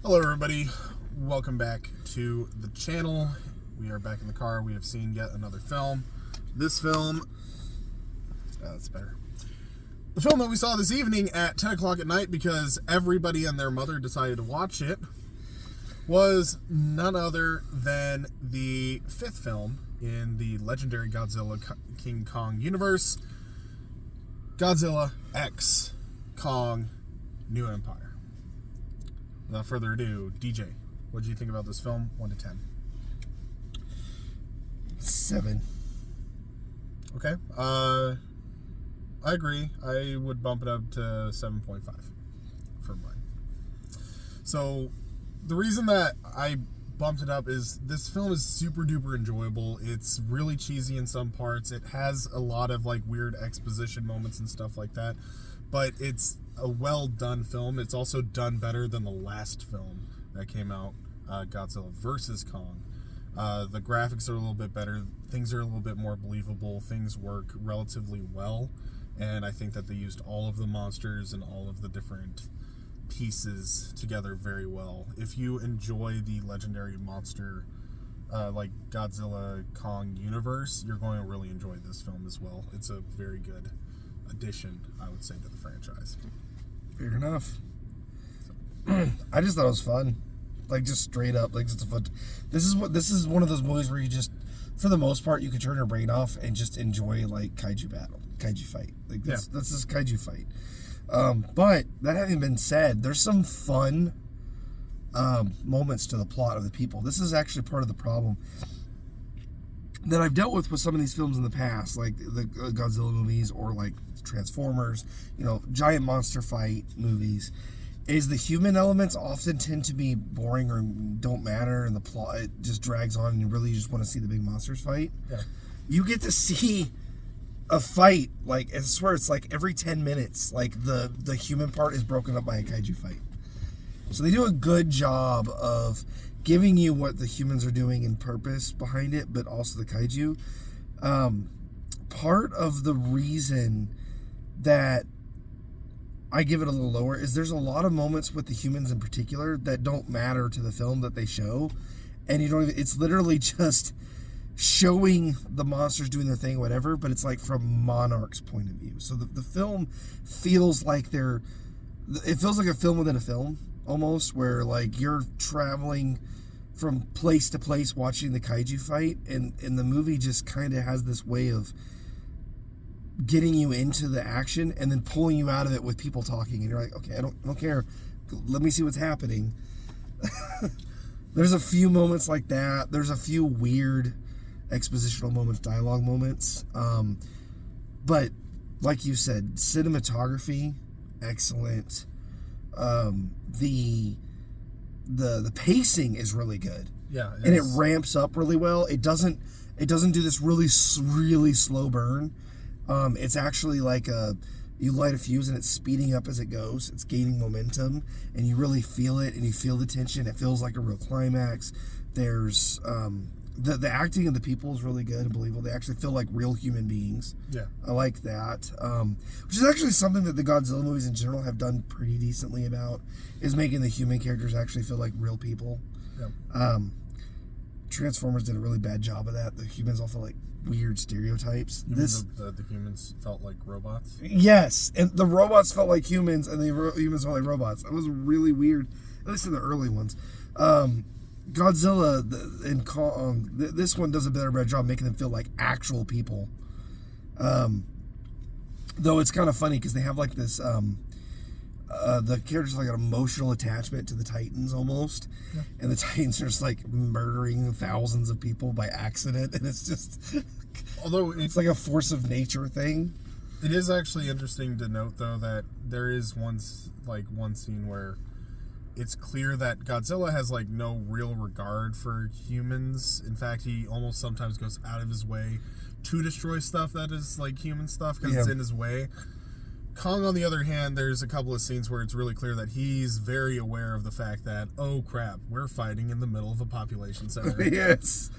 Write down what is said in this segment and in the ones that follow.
Hello everybody, welcome back to the channel. We are back in the car. We have seen yet another film. This film, that's better. The film that we saw this evening at 10 o'clock at night because everybody and their mother decided to watch it was none other than the fifth film in the legendary Godzilla King Kong universe, Godzilla X Kong New Empire. Without further ado, DJ, what did you think about this film? 1 to 10. 7. Okay. I agree. I would bump it up to 7.5 for mine. So, the reason that I bumped it up is this film is super duper enjoyable. It's really cheesy in some parts. It has a lot of like weird exposition moments and stuff like that. But it's a well done film. It's also done better than the last film that came out, Godzilla vs. Kong. The graphics are a little bit better. Things are a little bit more believable. Things work relatively well. And I think that they used all of the monsters and all of the different pieces together very well. If you enjoy the legendary monster like Godzilla Kong universe, you're going to really enjoy this film as well. It's a very good addition, I would say, to the franchise. Fair enough. I just thought it was fun, like just straight up, like just a fun. This is one of those movies where you just, for the most part, you can turn your brain off and just enjoy like kaiju fight. Like that's this kaiju fight. But that having been said, there's some fun moments to the plot of the people. This is actually part of the problem that I've dealt with some of these films in the past, like the Godzilla movies or like Transformers, giant monster fight movies, is the human elements often tend to be boring or don't matter, and the plot, it just drags on and you really just want to see the big monsters fight. Yeah. You get to see a fight, like I swear it's like every 10 minutes, like the human part is broken up by a kaiju fight. So they do a good job of giving you what the humans are doing and purpose behind it, but also the kaiju. Part of the reason that I give it a little lower is there's a lot of moments with the humans in particular that don't matter to the film that they show, and it's literally just showing the monsters doing their thing, whatever, but it's like from Monarch's point of view. So the film feels like it feels like a film within a film, almost, where like you're traveling from place to place watching the kaiju fight, and the movie just kind of has this way of getting you into the action and then pulling you out of it with people talking, and you're like, okay, I don't care, let me see what's happening. There's a few moments like that. There's a few weird expositional moments, dialogue moments, but like you said, cinematography excellent. The pacing is really good. Yeah, and it ramps up really well. It doesn't do this really slow burn. It's actually like you light a fuse and it's speeding up as it goes. It's gaining momentum, and you really feel it, and you feel the tension. It feels like a real climax. There's the acting of the people is really good and believable. They actually feel like real human beings. Yeah, I like that. Which is actually something that the Godzilla movies in general have done pretty decently about, is making the human characters actually feel like real people. Yeah. Transformers did a really bad job of that. The humans all felt like weird stereotypes. The humans felt like robots? Yes, and the robots felt like humans, and the humans felt like robots. It was really weird, at least in the early ones. Godzilla and Kong, this one does a better job making them feel like actual people. Though it's kind of funny because they have like this, the characters have like an emotional attachment to the Titans almost. Yeah. And the Titans are just like murdering thousands of people by accident, and it's just, although it's like a force of nature thing. It is actually interesting to note though that there is one scene where it's clear that Godzilla has like no real regard for humans. In fact, he almost sometimes goes out of his way to destroy stuff that is like human stuff because it's in his way. Kong, on the other hand, there's a couple of scenes where it's really clear that he's very aware of the fact that, oh crap, we're fighting in the middle of a population center. Yes.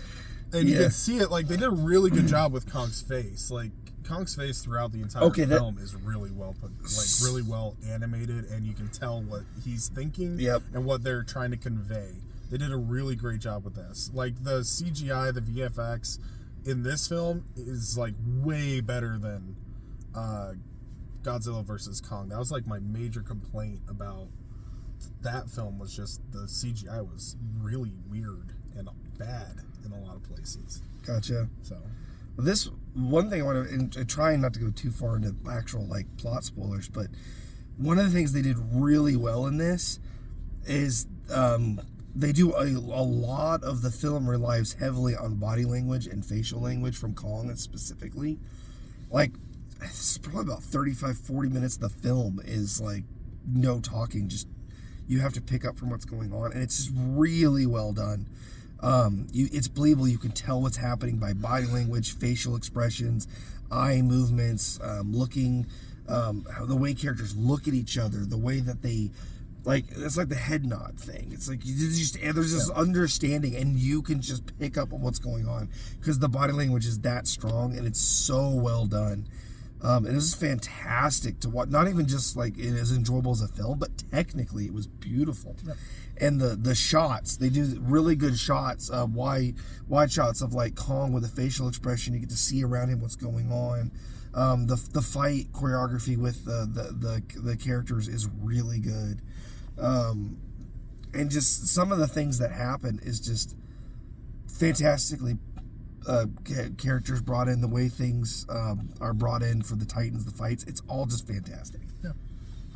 And you can see it, like, they did a really good job with Kong's face. Like, Kong's face throughout the entire film is really well put, like really well animated, and you can tell what he's thinking and what they're trying to convey. They did a really great job with this. Like the CGI, the VFX in this film is like way better than Godzilla vs. Kong. That was like my major complaint about that film, was just the CGI was really weird and bad in a lot of places. Gotcha. So this one thing I want to, trying not to go too far into actual like plot spoilers, but one of the things they did really well in this is they do a lot of the film relies heavily on body language and facial language from Kong specifically. Like, it's probably about 35-40 minutes of the film is like no talking, just you have to pick up from what's going on, and it's just really well done. It's believable. You can tell what's happening by body language, facial expressions, eye movements, looking, the way characters look at each other, the way that they, like, it's like the head nod thing. It's like there's this understanding, and you can just pick up on what's going on because the body language is that strong, and it's so well done. And it was fantastic to watch. Not even just like it is enjoyable as a film, but technically it was beautiful. Yep. And the shots, they do really good shots, wide shots of like Kong with a facial expression. You get to see around him what's going on. The fight choreography with the characters is really good. And just some of the things that happen is just fantastically characters brought in, the way things are brought in for the Titans, the fights. It's all just fantastic. Yeah.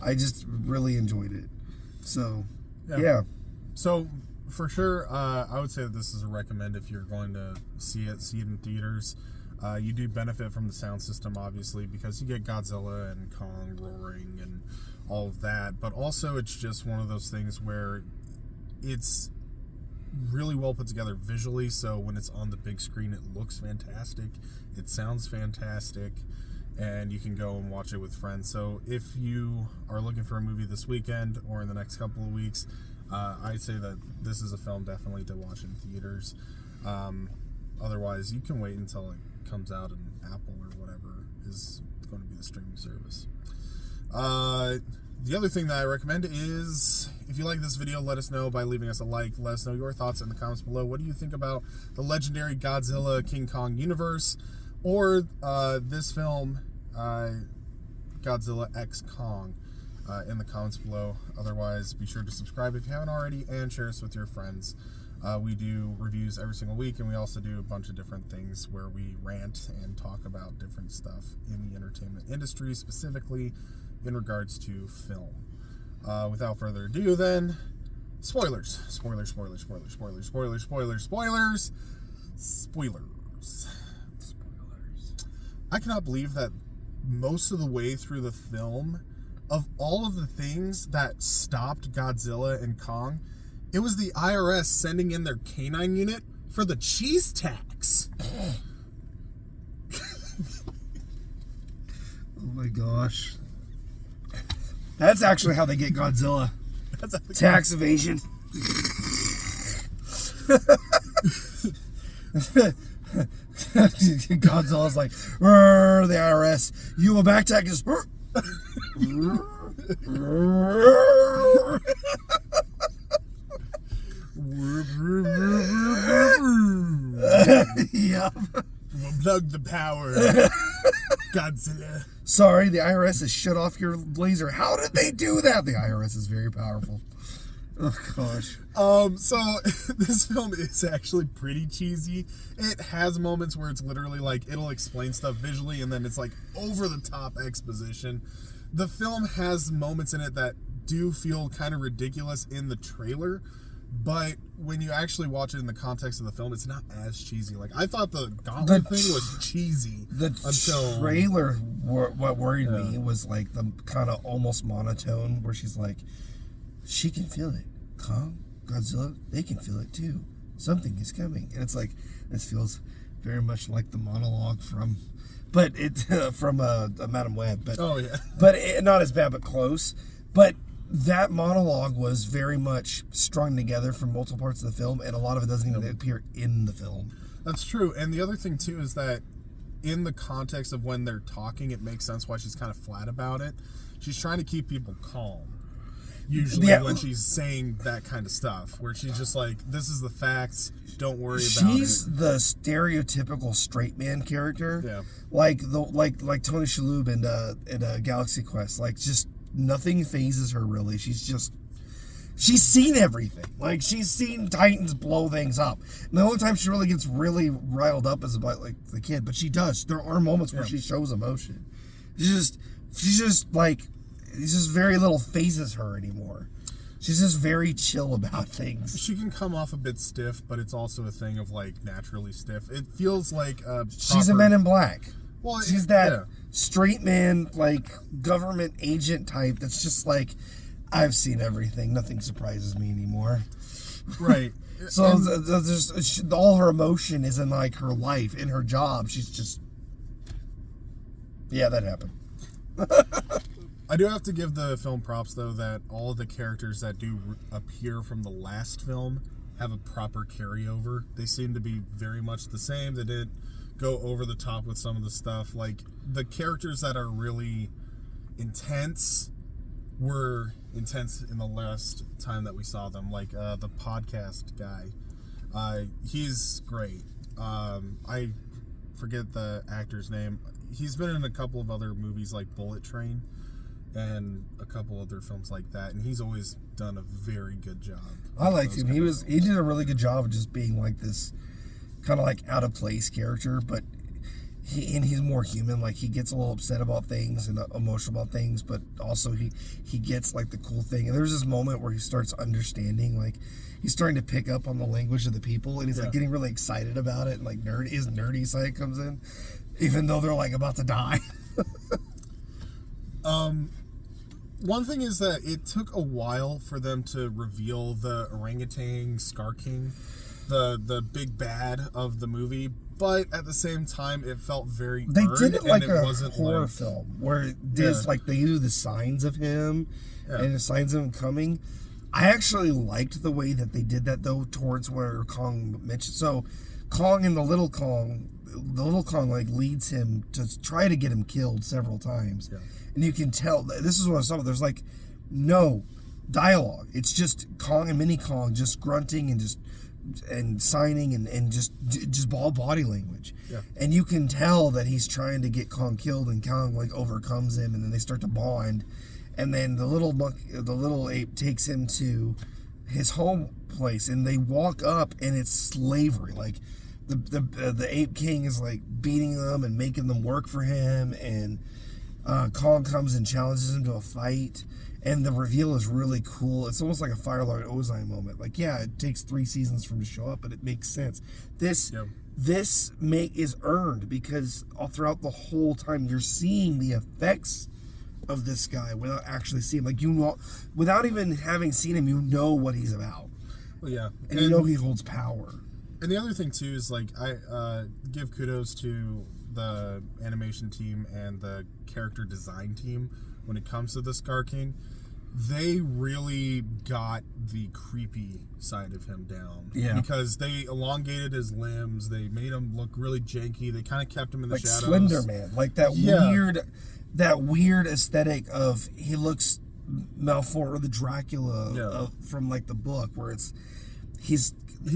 I just really enjoyed it. So, yeah. So, for sure, I would say that this is a recommend if you're going to see it in theaters. You do benefit from the sound system, obviously, because you get Godzilla and Kong roaring and all of that. But also, it's just one of those things where it's really well put together visually, so when it's on the big screen it looks fantastic, it sounds fantastic, and you can go and watch it with friends. So if you are looking for a movie this weekend or in the next couple of weeks, I'd say that this is a film definitely to watch in theaters. Otherwise you can wait until it comes out in Apple or whatever is going to be the streaming service. The other thing that I recommend is, if you like this video, let us know by leaving us a like. Let us know your thoughts in the comments below. What do you think about the legendary Godzilla King Kong universe, or this film, Godzilla X Kong, in the comments below. Otherwise, be sure to subscribe if you haven't already, and share us with your friends. We do reviews every single week, and we also do a bunch of different things where we rant and talk about different stuff in the entertainment industry, specifically in regards to film. Without further ado, then, spoilers. Spoilers. I cannot believe that most of the way through the film, of all of the things that stopped Godzilla and Kong, it was the IRS sending in their canine unit for the cheese tax. Oh my gosh. That's actually how they get Godzilla. Tax evasion. Godzilla's like, the IRS, you will back taxes. Yep. We'll plug the power. Godzilla. Sorry, the IRS has shut off your laser. How did they do that? The IRS is very powerful. Oh, gosh. So, this film is actually pretty cheesy. It has moments where it's literally like, it'll explain stuff visually, and then it's like over-the-top exposition. The film has moments in it that do feel kind of ridiculous in the trailer, but when you actually watch it in the context of the film, it's not as cheesy. Like, I thought the gauntlet thing was cheesy. The trailer, what worried me was like the kind of almost monotone where she's like, she can feel it. Kong, Godzilla, they can feel it too. Something is coming. And it's like, this feels very much like the monologue from Madam Web. But, but not as bad, but close. But that monologue was very much strung together from multiple parts of the film, and a lot of it doesn't even appear in the film. That's true. And the other thing too is that in the context of when they're talking, it makes sense why she's kind of flat about it. She's trying to keep people calm. Usually when she's saying that kind of stuff, where she's just like, this is the facts, don't worry about it. She's the stereotypical straight man character. Yeah. Like Tony Shalhoub in Galaxy Quest. Like, just nothing phases her, really. She's seen everything. Like, she's seen Titans blow things up. And the only time she really gets really riled up is about, like, the kid. But she does. There are moments where she shows emotion. She's just like, it's just very little phases her anymore. She's just very chill about things. She can come off a bit stiff, but it's also a thing of, like, naturally stiff. It feels like she's a Men in Black. Well, she's that straight man, like, government agent type that's just like, I've seen everything. Nothing surprises me anymore. Right. So all her emotion is in, like, her life, in her job. She's just... Yeah, that happened. I do have to give the film props, though, that all of the characters that do appear from the last film have a proper carryover. They seem to be very much the same. They didn't go over the top with some of the stuff. Like, the characters that are really intense were intense in the last time that we saw them. Like, the podcast guy. He's great. I forget the actor's name. He's been in a couple of other movies like Bullet Train and a couple other films like that, and he's always done a very good job. I liked him. He did a really good job of just being like this kind of like out of place character, but he's more human. Like, he gets a little upset about things and emotional about things, but also he gets like the cool thing. And there's this moment where he starts understanding, like, he's starting to pick up on the language of the people, and he's like getting really excited about it, and like his nerdy side comes in, even though they're like about to die. One thing is that it took a while for them to reveal the orangutan Scar King, the big bad of the movie, but at the same time, it felt very They earned, did it like and a wasn't horror like, film where it does like they do the signs of him and the signs of him coming. I actually liked the way that they did that, though, towards where Kong mentioned. So Kong and the little Kong like leads him to try to get him killed several times. Yeah. And you can tell, this is what I saw, there's like no dialogue. It's just Kong and Mini Kong just grunting and signing and just all body language. Yeah. And you can tell that he's trying to get Kong killed, and Kong like overcomes him, and then they start to bond. And then the little ape takes him to his home place, and they walk up, and it's slavery. Like, the ape king is like beating them and making them work for him, and Kong comes and challenges him to a fight, and the reveal is really cool. It's almost like a Fire Lord Ozai moment. Like, yeah, it takes 3 seasons for him to show up, but it makes sense. This is earned because all throughout the whole time you're seeing the effects of this guy without actually seeing him. Like, you know, without even having seen him, you know what he's about. Well, yeah. And you know he holds power. And the other thing, too, is, like, I give kudos to the animation team and the character design team when it comes to the Scar King. They really got the creepy side of him down. Yeah. Because they elongated his limbs. They made him look really janky. They kind of kept him in the shadows. Like Slender Man. Like that weird aesthetic of, he looks Malfoy or the Dracula from, like, the book, where he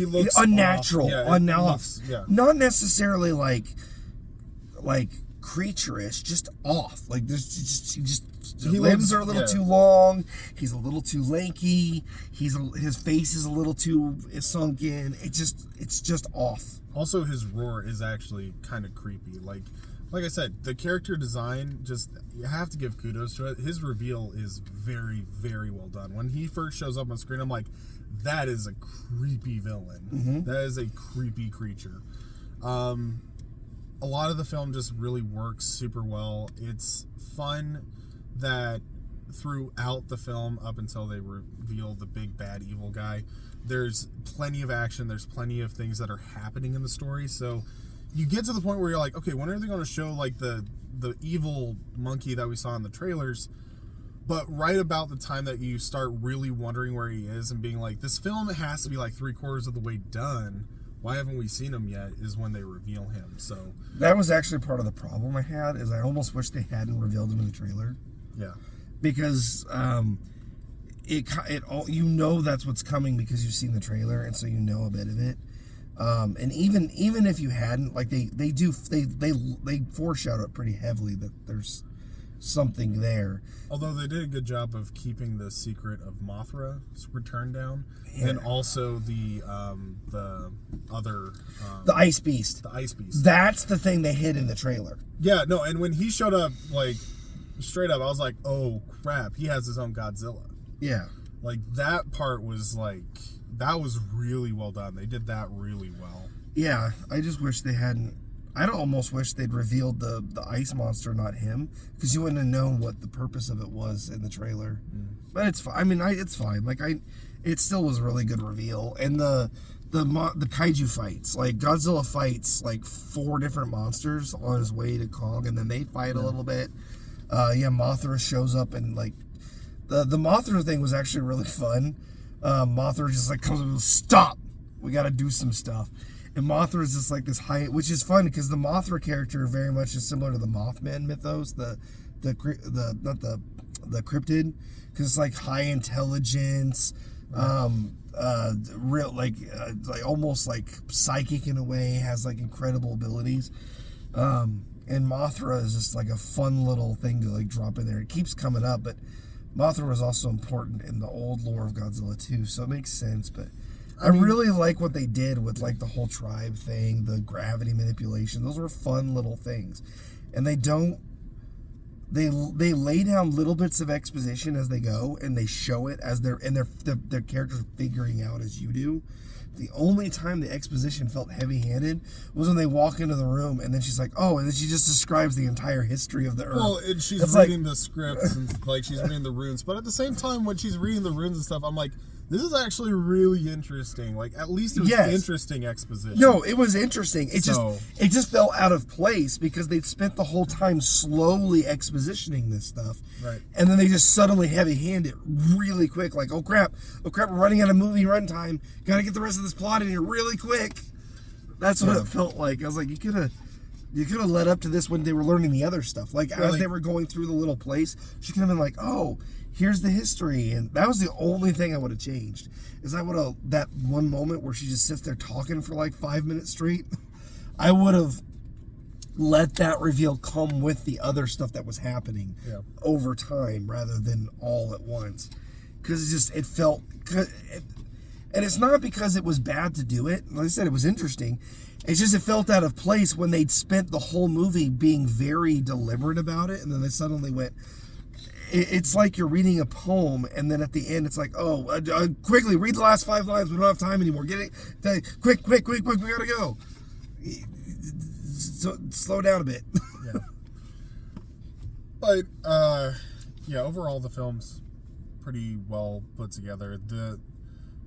looks unnatural, not necessarily like creature-ish, just off. Like, there's just his limbs are a little too long. He's a little too lanky. His face is a little too sunken. It's just off. Also, his roar is actually kind of creepy. Like I said, the character design, just, you have to give kudos to it. His reveal is very, very well done. When he first shows up on screen, I'm like, that is a creepy villain. Mm-hmm. That is a creepy creature. A lot of the film just really works super well. It's fun that throughout the film, up until they reveal the big bad evil guy, there's plenty of action. There's plenty of things that are happening in the story. So you get to the point where you're like, okay, when are they going to show like the evil monkey that we saw in the trailers? But right about the time that you start really wondering where he is and being like, this film has to be like 3/4 of the way done, why haven't we seen him yet, is when they reveal him. So that was actually part of the problem I had, is I almost wish they hadn't revealed him in the trailer. Yeah. Because you know that's what's coming because you've seen the trailer, and so you know a bit of it. And even if you hadn't, like they foreshadow it pretty heavily that there's something there. Although they did a good job of keeping the secret of Mothra's return down, and also the other the Ice Beast. The Ice Beast. That's the thing they hid in the trailer. Yeah, no, and when he showed up, like straight up, I was like, oh crap, he has his own Godzilla. Yeah. Like that part was like, that was really well done. They did that really well. Yeah, I just wish they hadn't. I'd almost wish they'd revealed the ice monster, not him, because you wouldn't have known what the purpose of it was in the trailer. But it's fine. I mean, it's fine. Like it still was a really good reveal, and the kaiju fights, like Godzilla fights like 4 different monsters on his way to Kong, and then they fight a little bit. Mothra shows up, and like the Mothra thing was actually really fun. Mothra just like comes up and goes, "Stop! We got to do some stuff." And Mothra is just like this high, which is fun because the Mothra character very much is similar to the Mothman mythos, the cryptid, because it's like high intelligence, real like almost like psychic in a way, has like incredible abilities. And Mothra is just like a fun little thing to like drop in there. It keeps coming up, but Mothra was also important in the old lore of Godzilla too, so it makes sense. But I really like what they did with like the whole tribe thing, the gravity manipulation. Those were fun little things, and they lay down little bits of exposition as they go, and they show it as their characters figuring out as you do. The only time the exposition felt heavy-handed was when they walk into the room, and then she's like, "Oh," and then she just describes the entire history of the Earth. Well, and she's reading the scripts and like she's reading the runes, but at the same time, when she's reading the runes and stuff, I'm like, this is actually really interesting. Like, at least it was interesting exposition. No, it was interesting. It just fell out of place because they'd spent the whole time slowly expositioning this stuff. Right. And then they just suddenly heavy-hand it really quick. Like, oh crap, we're running out of movie runtime. Gotta get the rest of this plot in here really quick. That's what it felt like. I was like, you could have led up to this when they were learning the other stuff. Like, as they were going through the little place, she could have been like, oh, here's the history. And that was the only thing I would have changed. Is I would have, that one moment where she just sits there talking for like 5 minutes straight, I would have let that reveal come with the other stuff that was happening over time rather than all at once. Because it felt, and it's not because it was bad to do it. Like I said, it was interesting. It's just it felt out of place when they'd spent the whole movie being very deliberate about it, and then they suddenly went. It's like you're reading a poem, and then at the end, it's like, oh, quickly, read the last 5 lines. We don't have time anymore. Get it, quick, we gotta go. So, slow down a bit. Yeah. But, overall, the film's pretty well put together. The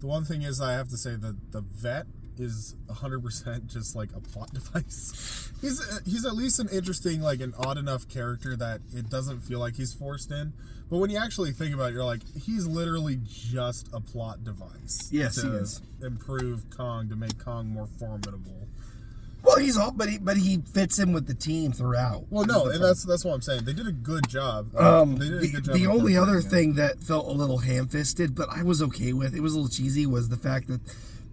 one thing is, I have to say that the vet is 100% just like a plot device. He's at least an interesting, like an odd enough character that it doesn't feel like he's forced in. But when you actually think about it, you're like, he's literally just a plot device. Yes, to he is. Improve Kong, to make Kong more formidable. Well, but he fits in with the team throughout. Well, no, and that's what I'm saying. They did a good job. They did a good job. The only other thing that felt a little ham-fisted, but I was okay with, it was a little cheesy, was the fact that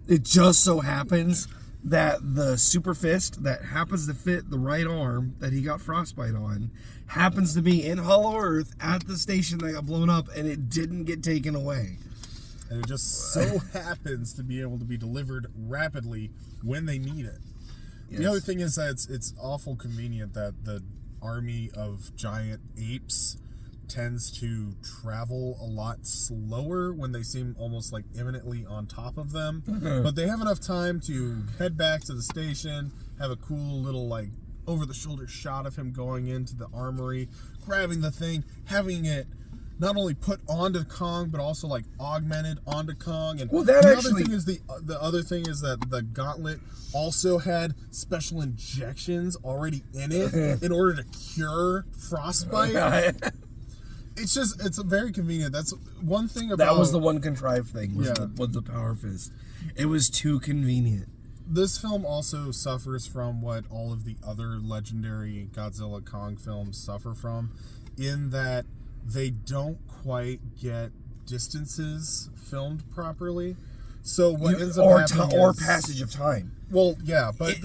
it just so happens that the super fist that happens to fit the right arm that he got frostbite on happens to be in Hollow Earth at the station that got blown up, and it didn't get taken away. And it just so happens to be able to be delivered rapidly when they need it. Yes. The other thing is that it's awful convenient that the army of giant apes tends to travel a lot slower when they seem almost like imminently on top of them. But they have enough time to head back to the station, have a cool little like over-the-shoulder shot of him going into the armory, grabbing the thing, having it not only put onto Kong, but also like augmented onto Kong. And the other thing is that the gauntlet also had special injections already in it in order to cure frostbite. It's very convenient. That's one thing about... That was the one contrived thing, was the power fist. It was too convenient. this film also suffers from what all of the other legendary Godzilla Kong films suffer from, in that they don't quite get distances filmed properly. So what ends up happening or is, passage of time. Well, yeah, but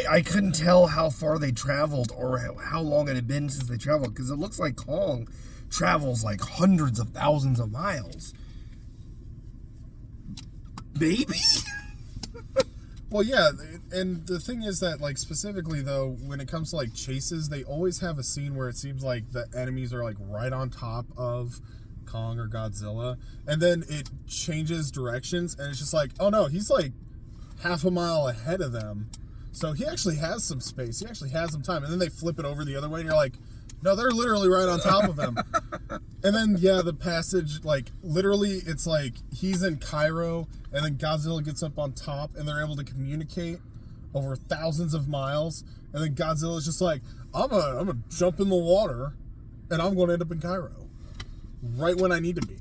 I couldn't tell how far they traveled or how long it had been since they traveled, because it looks like Kong travels like hundreds of thousands of miles. Baby. Well, yeah, and the thing is that, like, specifically, though, when it comes to, like, chases, they always have a scene where it seems like the enemies are, like, right on top of Kong or Godzilla, and then it changes directions, and it's just like, oh, no, he's, like, half a mile ahead of them, so he actually has some space, he actually has some time, and then they flip it over the other way, and you're like, no, they're literally right on top of him. And then, yeah, the passage, like, literally, it's like he's in Cairo, and then Godzilla gets up on top, and they're able to communicate over thousands of miles. And then Godzilla's just like, I'm gonna jump in the water, and I'm going to end up in Cairo, right when I need to be.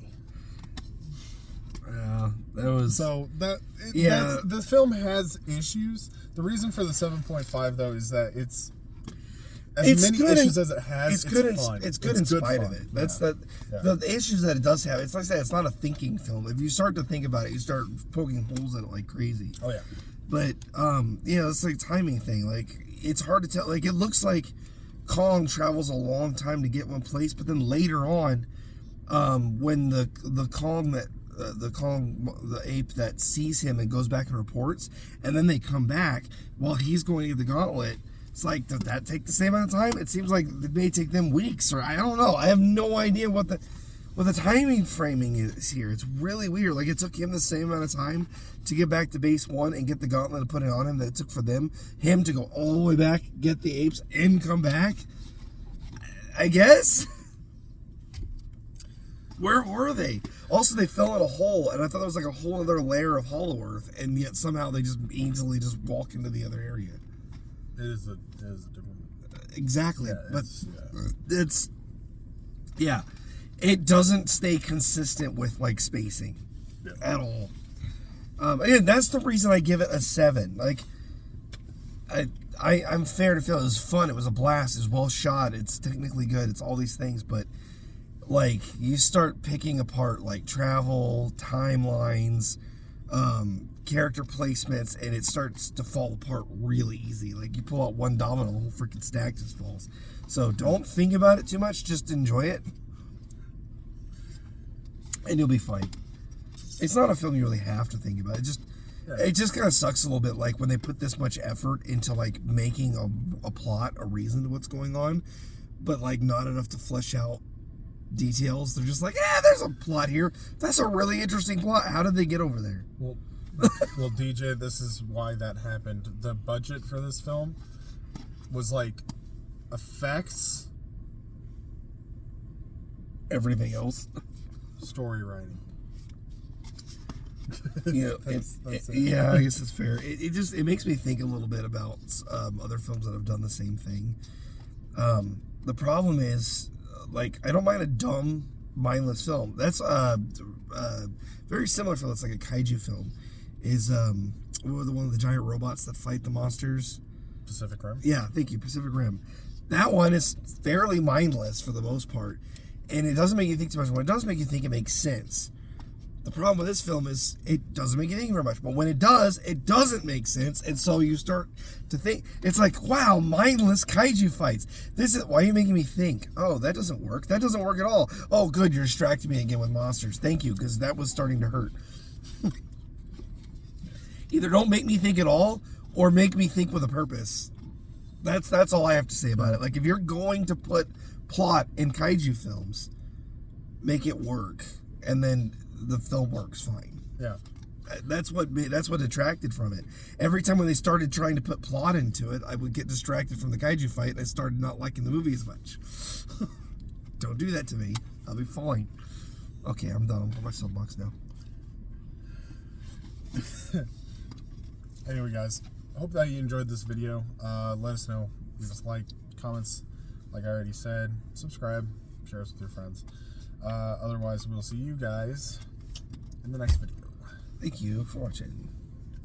Yeah, that was... So, the film has issues. The reason for the 7.5, though, is that it's... As many issues as it has, it's fun. It's good in spite of it. That's the issues that it does have. It's like I said, it's not a thinking film. If you start to think about it, you start poking holes in it like crazy. Oh yeah. But it's like a timing thing. Like, it's hard to tell. Like, it looks like Kong travels a long time to get one place, but then later on, when the ape that sees him and goes back and reports, and then they come back while he's going to get the gauntlet. It's like, does that take the same amount of time? It seems like it may take them weeks, or I don't know. I have no idea what the timing framing is here. It's really weird. Like, it took him the same amount of time to get back to base 1 and get the gauntlet and put it on him that it took for him to go all the way back, get the apes, and come back. I guess. Where were they? Also, they fell in a hole, and I thought there was like a whole other layer of Hollow Earth, and yet somehow they just easily just walk into the other area. It is a different... Exactly, Yeah, but it doesn't stay consistent with, like, spacing at all. Again, that's the reason I give it a 7. Like, I'm fair to feel it was fun, it was a blast, it was well shot, it's technically good, it's all these things, but, like, you start picking apart, like, travel, timelines, character placements, and it starts to fall apart really easy. Like, you pull out one domino, the whole freaking stack just falls. So don't think about it too much, just enjoy it, and you'll be fine. It's not a film you really have to think about. It just kind of sucks a little bit, like, when they put this much effort into, like, making a plot, a reason to what's going on, but, like, not enough to flesh out details. They're just like, there's a plot here. That's a really interesting plot. How did they get over there? Well, DJ, this is why that happened. The budget for this film was like effects, everything else, story writing. Yeah, I guess it's fair. It makes me think a little bit about other films that have done the same thing. The problem is, like, I don't mind a dumb, mindless film. That's very similar film. It's like a kaiju film. Is one of the giant robots that fight the monsters? Pacific Rim? Yeah, thank you, Pacific Rim. That one is fairly mindless for the most part, and it doesn't make you think too much. When it does make you think, it makes sense. The problem with this film is it doesn't make you think very much, but when it does, it doesn't make sense, and so you start to think. It's like, wow, mindless kaiju fights. Why are you making me think? Oh, that doesn't work. That doesn't work at all. Oh, good, you're distracting me again with monsters. Thank you, because that was starting to hurt. Either don't make me think at all, or make me think with a purpose. That's all I have to say about it. Like, if you're going to put plot in kaiju films, make it work, and then the film works fine. Yeah. That's what detracted from it. Every time when they started trying to put plot into it, I would get distracted from the kaiju fight, and I started not liking the movie as much. Don't do that to me. I'll be fine. Okay, I'm done. I'm on my soapbox now. Anyway, guys, I hope that you enjoyed this video. Let us know. Leave us like, comments, like I already said. Subscribe, share us with your friends. Otherwise, we'll see you guys in the next video. Thank you for watching.